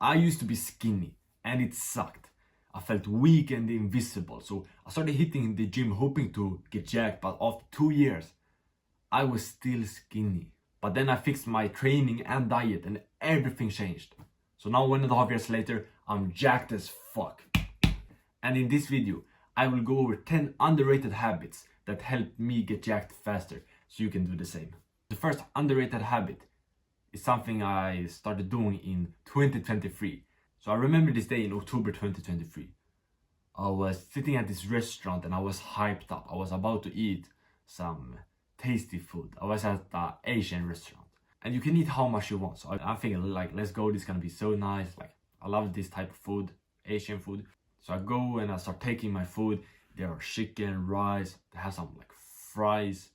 I used to be skinny and it sucked. I felt weak and invisible, so I started hitting the gym hoping to get jacked, but after 2 years, I was still skinny. But then I fixed my training and diet and everything changed. So now 1.5 years later, I'm jacked as fuck. And in this video, I will go over 10 underrated habits that helped me get jacked faster, so you can do the same. The first underrated habit is something I started doing in 2023. So I remember this day in October 2023. I was sitting at this restaurant and I was hyped up. I was about to eat some tasty food. I was at an Asian restaurant. And you can eat how much you want. So I'm thinking like, let's go, this is gonna be so nice. Like, I love this type of food, Asian food. So I go and I start taking my food. There are chicken, rice, they have some like fries,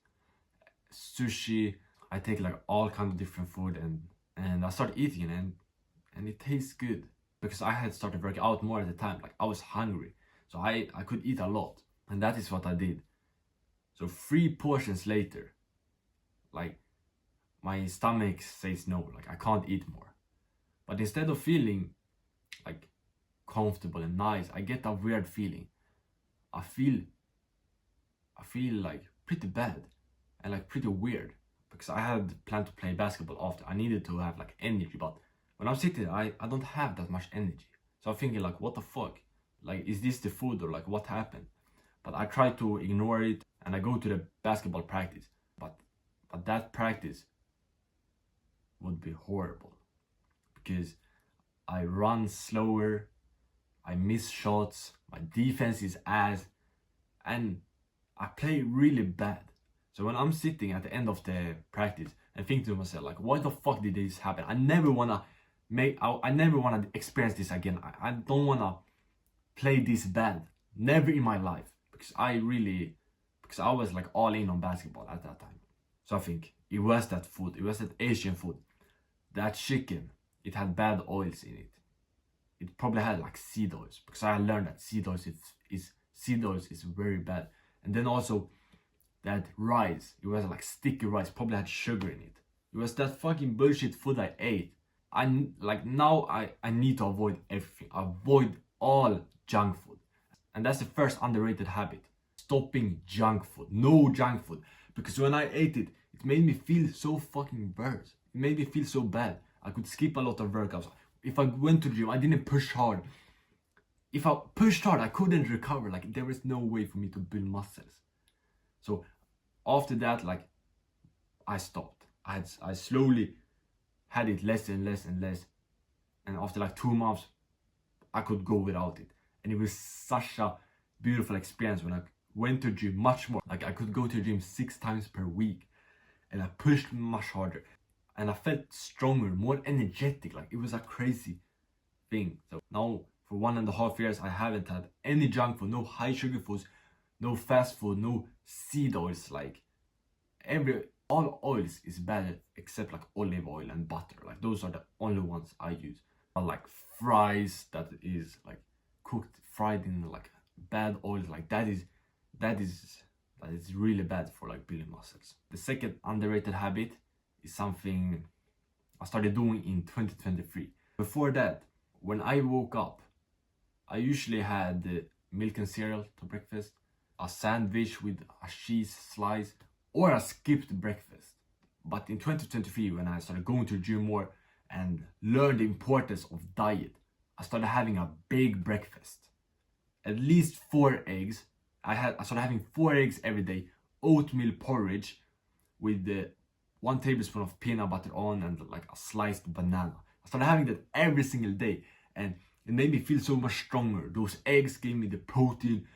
sushi. I take like all kinds of different food and I start eating and it tastes good. Because I had started working out more at the time, like I was hungry. So I could eat a lot. And that is what I did. So 3 portions later, like my stomach says no, like I can't eat more. But instead of feeling like comfortable and nice, I get a weird feeling. I feel like pretty bad and like pretty weird. Because I had planned to play basketball after. I needed to have like energy, but when I'm sitting, I don't have that much energy. So I'm thinking like, what the fuck? Like, is this the food or like what happened? But I try to ignore it and I go to the basketball practice. But that practice would be horrible. Because I run slower, I miss shots, my defense is ass, and I play really bad. So when I'm sitting at the end of the practice and think to myself like, why the fuck did this happen? I never wanna experience this again. I don't wanna play this bad. Never in my life. Because I was like all in on basketball at that time. So I think it was that food. It was that Asian food. That chicken, it had bad oils in it. It probably had like seed oils. Because I learned that seed oils is very bad. And then also that rice, it was like sticky rice, probably had sugar in it. It was that fucking bullshit food I ate. I need to avoid everything. Avoid all junk food. And that's the first underrated habit. Stopping junk food. No junk food. Because when I ate it, it made me feel so fucking worse. It made me feel so bad. I could skip a lot of workouts. If I went to the gym, I didn't push hard. If I pushed hard, I couldn't recover. Like, there was no way for me to build muscles. So after that, like, I stopped. I slowly had it less and less and less. And after like 2 months, I could go without it. And it was such a beautiful experience when I went to the gym much more. Like, I could go to the gym 6 times per week. And I pushed much harder. And I felt stronger, more energetic. Like, it was a crazy thing. So now, for 1.5 years, I haven't had any junk food, no high sugar foods, no fast food, no seed oils. Like, all oils is bad except like olive oil and butter. Like, those are the only ones I use. I like fries that is like fried in like bad oils. Like, that is really bad for like building muscles. The second underrated habit is something I started doing in 2023. Before that, when I woke up, I usually had milk and cereal to breakfast, a sandwich with a cheese slice, or I skipped breakfast. But in 2023, when I started going to the gym more and learned the importance of diet, I started having a big breakfast. At least 4 eggs. I started having 4 eggs every day, oatmeal porridge with 1 tablespoon of peanut butter on and like a sliced banana. I started having that every single day and it made me feel so much stronger. Those eggs gave me the protein.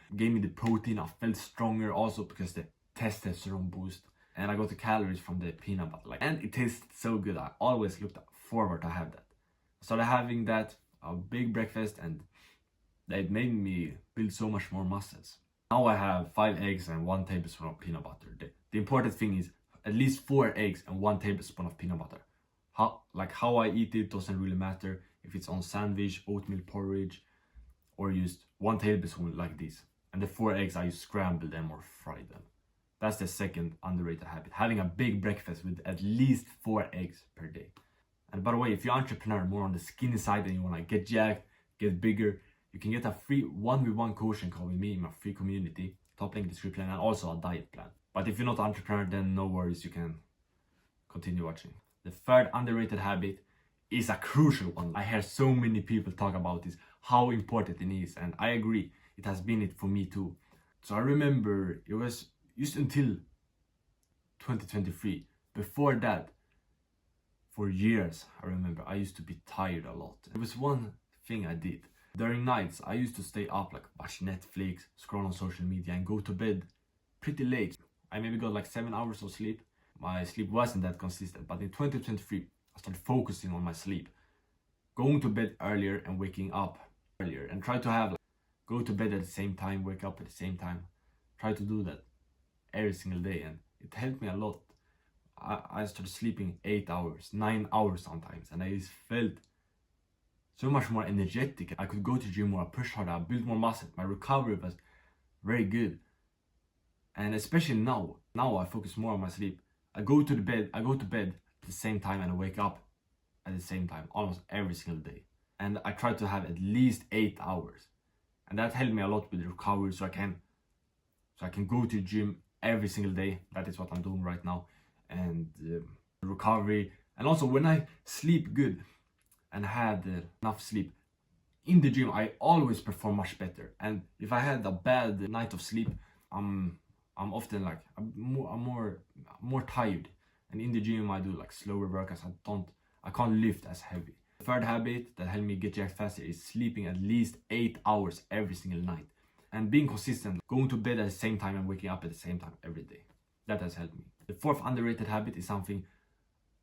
I felt stronger also because the testosterone boost. And I got the calories from the peanut butter. And it tasted so good. I always looked forward to have that. I started having that, a big breakfast, and it made me build so much more muscles. Now I have 5 eggs and 1 tablespoon of peanut butter. The important thing is at least 4 eggs and 1 tablespoon of peanut butter. How I eat it doesn't really matter. If it's on sandwich, oatmeal porridge, or used 1 tablespoon like this. And the 4 eggs, I scramble them or fry them. That's the second underrated habit. Having a big breakfast with at least 4 eggs per day. And by the way, if you're an entrepreneur more on the skinny side and you want to get jacked, get bigger, you can get a free 1v1 coaching call with me in my free community, top link description, and also a diet plan. But if you're not an entrepreneur, then no worries, you can continue watching. The third underrated habit is a crucial one. I hear so many people talk about this, how important it is, and I agree, it has been it for me too. So I remember it was just until 2023. Before that, for years, I remember I used to be tired a lot. There was one thing I did. During nights, I used to stay up, like watch Netflix, scroll on social media, and go to bed pretty late. I maybe got like 7 hours of sleep. My sleep wasn't that consistent, but in 2023, I started focusing on my sleep. Going to bed earlier and waking up earlier, and try to have like, go to bed at the same time, wake up at the same time. Try to do that every single day, and it helped me a lot. I started sleeping 8 hours, 9 hours sometimes, and I just felt so much more energetic. I could go to the gym more, push harder, I built more muscle. My recovery was very good. And especially now I focus more on my sleep. I go to bed at the same time and I wake up at the same time almost every single day. And I try to have at least 8 hours. And that helped me a lot with the recovery, so I can go to the gym every single day. That is what I'm doing right now. And recovery, and also when I sleep good and had enough sleep in the gym, I always perform much better. And if I had a bad night of sleep, I'm often like I'm more tired. And in the gym I do like slower workouts. I can't lift as heavy. The third habit that helped me get jacked faster is sleeping at least 8 hours every single night, and being consistent, going to bed at the same time and waking up at the same time every day. That has helped me. The fourth underrated habit is something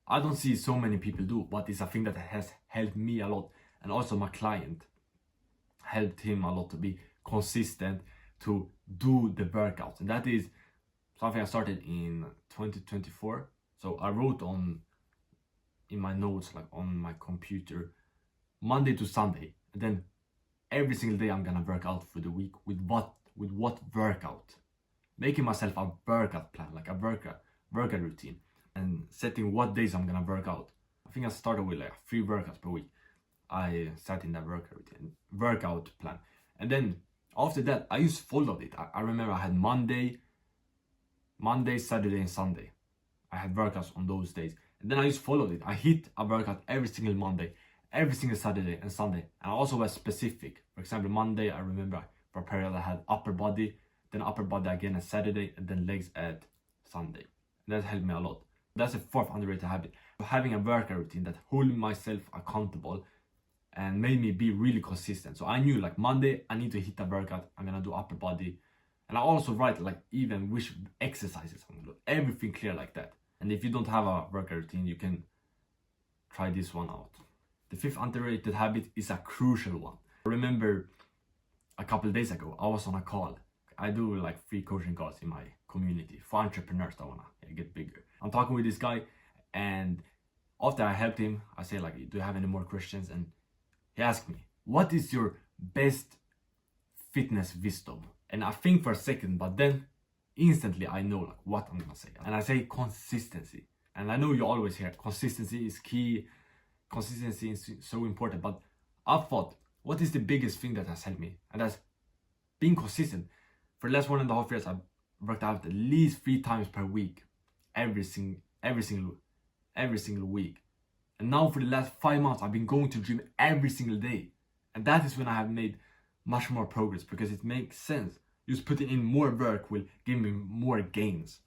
I don't see so many people do, but it's a thing that has helped me a lot, and also my client helped him a lot to be consistent to do the workouts. And that is something I started in 2024. So I wrote in my notes, like on my computer, Monday to Sunday, and then every single day I'm gonna work out for the week with what workout, making myself a workout plan, like a workout routine, and setting what days I'm gonna work out. I think I started with like 3 workouts per week. I set in that workout plan, and then after that I just followed it. I remember I had Monday, Saturday, and Sunday. I had workouts on those days, and then I just followed it. I hit a workout every single Monday, every single Saturday and Sunday, and I also was specific. For example, Monday, I remember for a period I had upper body, then upper body again on Saturday, and then legs at Sunday. And that helped me a lot. That's the fourth underrated habit. Having a workout routine that held myself accountable and made me be really consistent. So I knew like Monday, I need to hit a workout, I'm gonna do upper body. And I also write like even which exercises I'm gonna do, everything clear like that. And if you don't have a workout routine, you can try this one out. The fifth underrated habit is a crucial one. I remember a couple of days ago, I was on a call. I do like free coaching calls in my community for entrepreneurs that wanna get bigger. I'm talking with this guy, and after I helped him, I say like, do you have any more questions? And he asked me, what is your best fitness wisdom? And I think for a second, but then instantly I know like what I'm gonna say. And I say consistency. And I know you always hear consistency is key. Consistency is so important. But I thought, what is the biggest thing that has helped me? And that's being consistent. For the last 1.5 years, I've worked out at least 3 times per week, every single week. And now for the last 5 months, I've been going to the gym every single day. And that is when I have made much more progress, because it makes sense. Just putting in more work will give me more gains.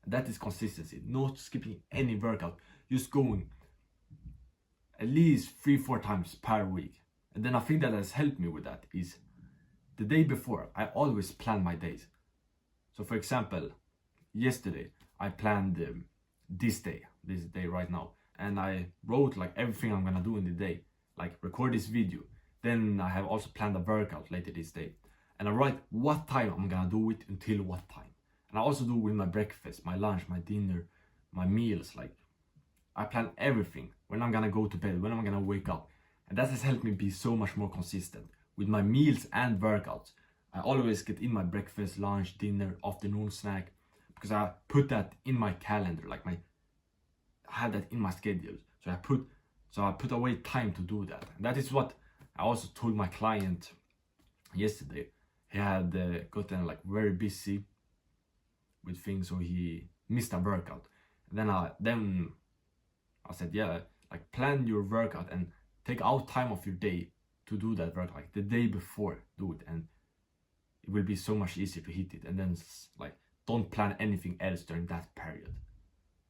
And that is consistency. Not skipping any workout. Just going at least 3-4 times per week. And then a thing that has helped me with that is the day before, I always plan my days. So for example, yesterday, I planned this day right now. And I wrote like everything I'm gonna do in the day, like record this video. Then I have also planned a workout later this day. And I write what time I'm gonna do it until what time. And I also do with my breakfast, my lunch, my dinner, my meals. Like I plan everything, when I'm gonna go to bed, when I'm gonna wake up. And that has helped me be so much more consistent with my meals and workouts. I always get in my breakfast, lunch, dinner, afternoon snack, because I put that in my calendar, I have that in my schedule. So I put So I put away time to do that. And that is what I also told my client yesterday. He had gotten like very busy with things, so he missed a workout. And then I said, yeah, like plan your workout and take out time of your day to do that workout. Like the day before, do it, and it will be so much easier to hit it. And then like don't plan anything else during that period.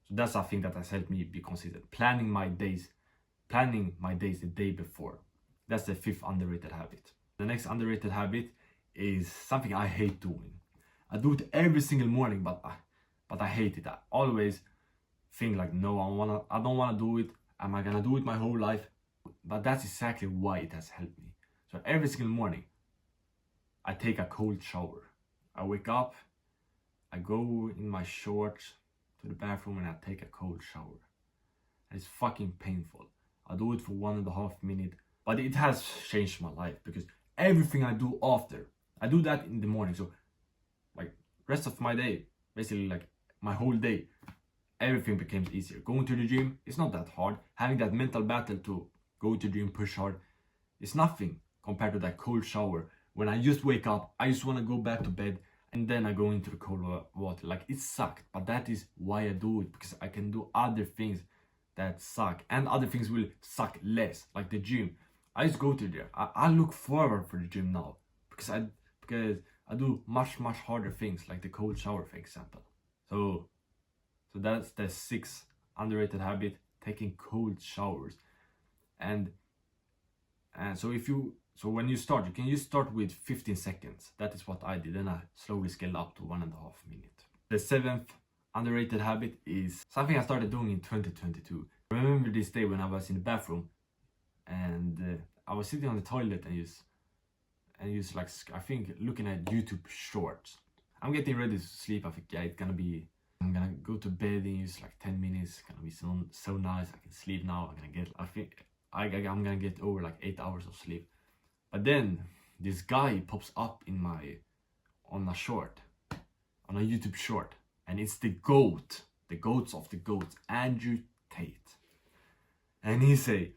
So that's a thing that has helped me be consistent. Planning my days the day before. That's the 5th underrated habit. The next underrated habit is something I hate doing. I do it every single morning, but I hate it. I always think like, no, I don't wanna do it. Am I gonna do it my whole life? But that's exactly why it has helped me. So every single morning, I take a cold shower. I wake up, I go in my shorts to the bathroom and I take a cold shower. And it's fucking painful. I do it for 1.5 minutes, but it has changed my life because everything I do after, I do that in the morning. So like rest of my day, basically like my whole day, everything becomes easier. Going to the gym, it's not that hard. Having that mental battle to go to the gym, push hard, it's nothing compared to that cold shower. When I just wake up, I just want to go back to bed and then I go into the cold water. Like it sucked, but that is why I do it, because I can do other things that suck and other things will suck less, like the gym. I just go to there. I look forward for the gym now because I do much harder things like the cold shower, for example. So that's the 6th underrated habit, taking cold showers. And so when you start, you can just start with 15 seconds. That is what I did, and I slowly scaled up to 1.5 minutes. The 7th underrated habit is something I started doing in 2022. I remember this day when I was in the bathroom and I was sitting on the toilet and just like, I think, looking at YouTube shorts. I'm getting ready to sleep. I think, yeah, I'm gonna go to bed in just like 10 minutes. It's gonna be so nice. I can sleep now. I'm gonna get over like 8 hours of sleep. But then this guy pops up on a YouTube short, and it's the goats of the goats, Andrew Tate. And he say,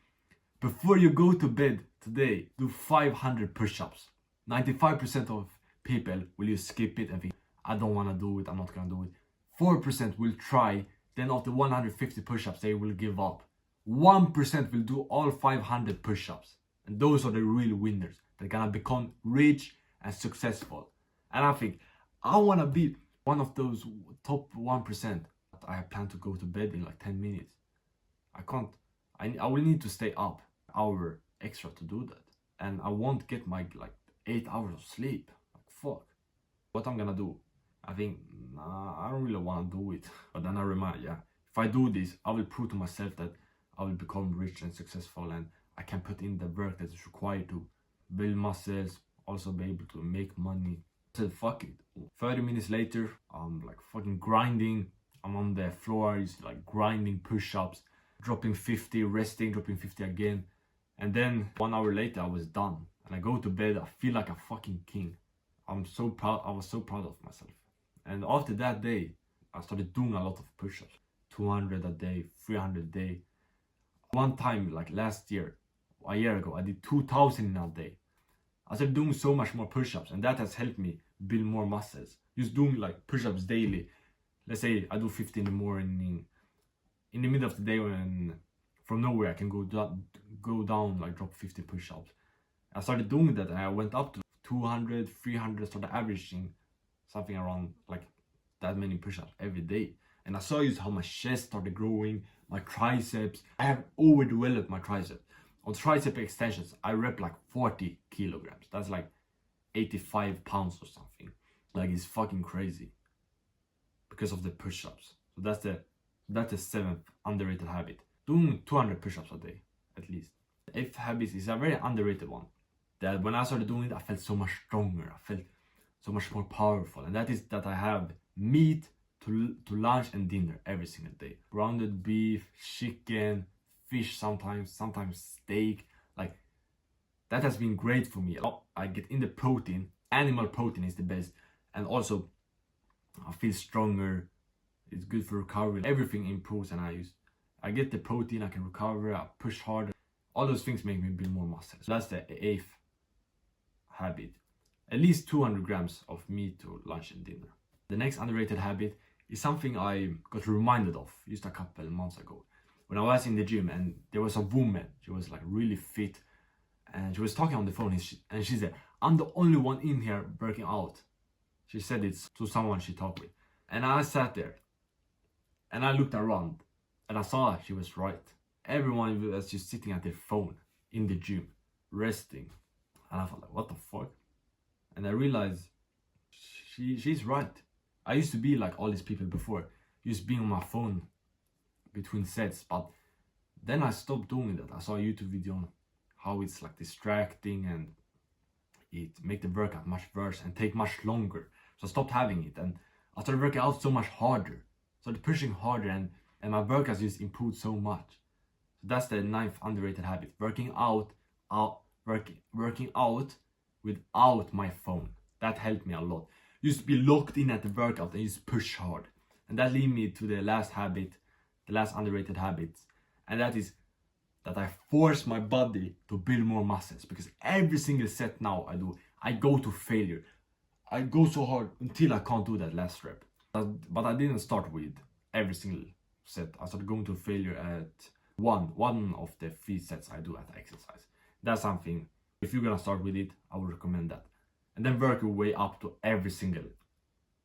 before you go to bed today, do 500 push-ups. 95% of people will just skip it and think, I don't want to do it, I'm not gonna do it. 4% will try, then after 150 push-ups they will give up. 1% will do all 500 push-ups, and those are the real winners. They're gonna become rich and successful. And I think I want to be one of those top 1%. I plan to go to bed in like 10 minutes. I will need to stay up an hour extra to do that, and I won't get my like 8 hours of sleep. Like fuck. What I'm gonna do? I think, nah, I don't really want to do it. But then I remind, yeah, if I do this, I will prove to myself that I will become rich and successful, and I can put in the work that is required to build muscles, also be able to make money. I said, fuck it. 30 minutes later, I'm like fucking grinding. I'm on the floor, just like grinding push-ups, dropping 50, resting, dropping 50 again. And then 1 hour later, I was done. And I go to bed, I feel like a fucking king. I'm so proud, I was so proud of myself. And after that day, I started doing a lot of push-ups. 200 a day, 300 a day. One time, like last year, a year ago, I did 2,000 in a day. I started doing so much more push-ups, and that has helped me build more muscles. Just doing like push-ups daily. Let's say I do 50 in the morning. In the middle of the day, when from nowhere I can go down, like drop 50 push-ups. I started doing that and I went up to 200, 300, started averaging something around like that many push-ups every day. And I saw just how my chest started growing, my triceps. I have overdeveloped my triceps. On tricep extensions, I rep like 40 kilograms. That's like 85 pounds or something. Like it's fucking crazy because of the push-ups. So that's the 7th underrated habit. Doing 200 push-ups a day, at least. The 8th habit is a very underrated one. That when I started doing it, I felt so much stronger. I felt so much more powerful. And that is that I have meat to lunch and dinner every single day. Grounded beef, chicken, fish sometimes steak. Like that has been great for me. I get in the protein. Animal protein is the best. And also I feel stronger. It's good for recovery. Everything improves, and I get the protein, I can recover, I push harder. All those things make me build more muscle. So that's the 8th habit. At least 200 grams of meat to lunch and dinner. The next underrated habit is something I got reminded of just a couple months ago. When I was in the gym and there was a woman, she was like really fit, and she was talking on the phone and she said, "I'm the only one in here working out." She said it to someone she talked with. And I sat there and I looked around and I saw she was right. Everyone was just sitting at their phone in the gym, resting. And I felt like, what the fuck? And I realized she's right. I used to be like all these people before, just being on my phone between sets. But then I stopped doing that. I saw a YouTube video on how it's like distracting and it make the workout much worse and take much longer. So I stopped having it and I started working out so much harder. Started pushing harder and my workouts just improved so much. So that's the 9th underrated habit. Working out without my phone. That helped me a lot. Used to be locked in at the workout and just push hard. And that lead me to the last habit, the last underrated habit. And that is that I force my body to build more muscles, because every single set now I go to failure. I go so hard until I can't do that last rep. But I didn't start with every single set. I started going to failure at one of the 3 sets I do at exercise. That's something, if you're gonna start with it, I would recommend that. And then work your way up to every single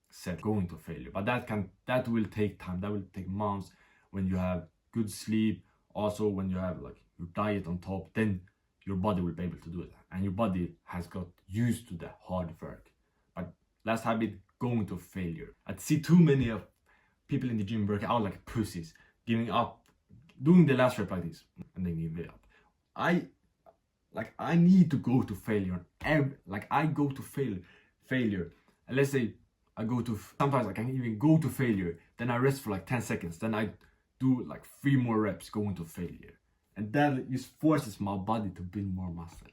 set going to failure. But that will take time. That will take months. When you have good sleep, also when you have like your diet on top, then your body will be able to do it. And your body has got used to the hard work. But last habit, going to failure. I'd see too many of people in the gym working out like pussies, giving up, doing the last rep like this, and then give it up. I need to go to failure. I go to failure. And let's say sometimes I can even go to failure, then I rest for like 10 seconds, then I do like 3 more reps going to failure. And that just forces my body to build more muscles.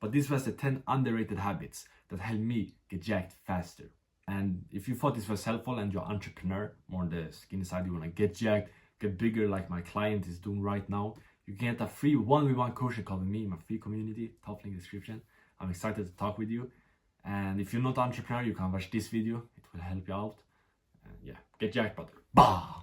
But this was the 10 underrated habits that helped me get jacked faster. And if you thought this was helpful and you're an entrepreneur, more on the skinny side, you want to get jacked, get bigger like my client is doing right now, you can get a free 1v1 coaching call with me in my free community, top link description. I'm excited to talk with you. And if you're not an entrepreneur, you can watch this video. It will help you out. And yeah, get jacked, brother. Bah!